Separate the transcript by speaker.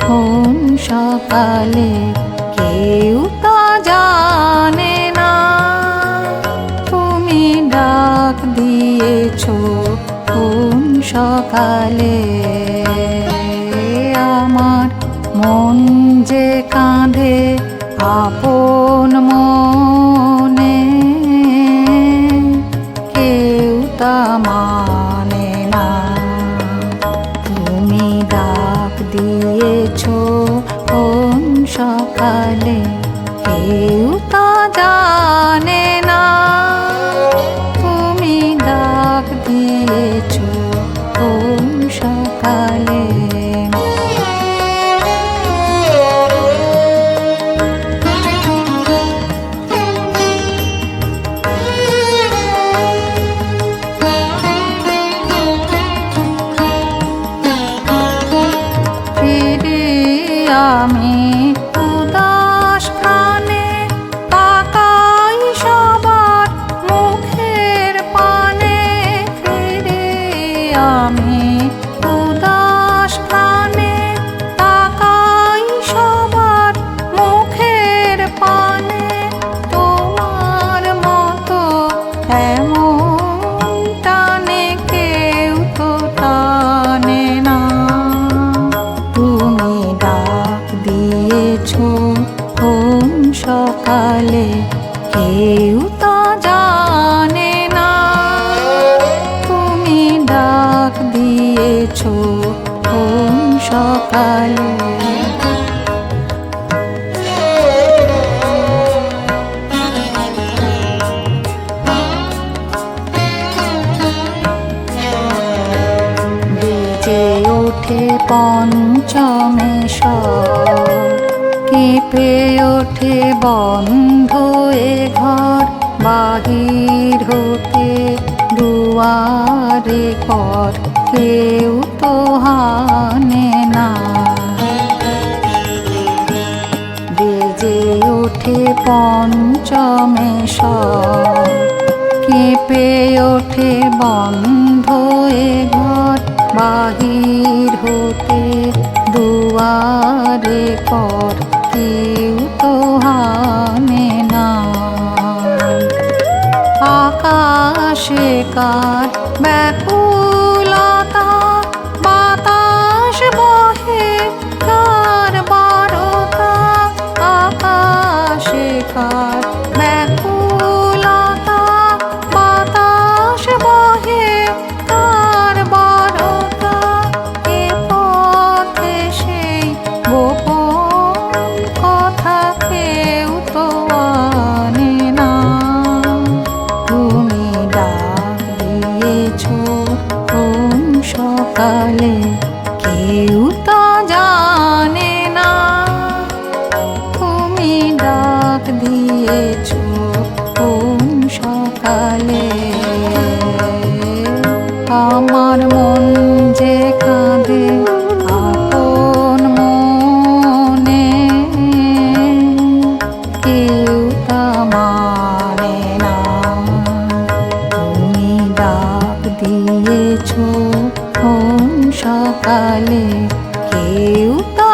Speaker 1: কোন সকালে কেউ তা জানে না, তুমি ডাক দিয়েছো কোন সকালে। আমার মন যে কাঁধে আপন মনে, কেউ তা মানে না। তুমি ডাক দিয়েছো কোন সকালে কেউ তা জানে না, তুমি ডাক দিয়েছো কোন সকালে। আমি উদাস প্রাণে তাকাই সবার মুখের পানে, ফিরে আমি উদাস প্রাণে তাকাই সবার মুখের পানে। তোমার মতো এমন টানে কেউ তো টানে না, তুমি ডাক দিয়েছো কোন সকালে কেউ তা জানে না, তুমি ডাক দিয়েছো কোন সকালে। বেজে ওঠে পঞ্চমেশ্বর, কেঁপে ওঠে বন্ধ এ ঘর, বাহির হতে দুয়ারে পর কেউ তো হানে না। বেজে ওঠে পঞ্চমেশ্বর, কেঁপে ওঠে বন্ধ এ ঘর, বাহির হতে দুয়ারে পর কেউ তো হানে না। আকাশে কার ব্যাকুলতা, বাতাস বহে কার বারতা, আকাশে কার ব্যাকুলতা, বাতাস বহে কার বারতা। এ পথে সেই গোপন কথা কেউ তো আনে না, তুমি ডাক দিয়েছো কোন সকালে কেউ তা জানে না, তুমি ডাক দিয়েছো কোন সকালে। আমার মন যে কাঁদে আপন মনে, কেউ তা মানে না, তুমি ডাক দিয়েছো কোন সকালে কেউ তা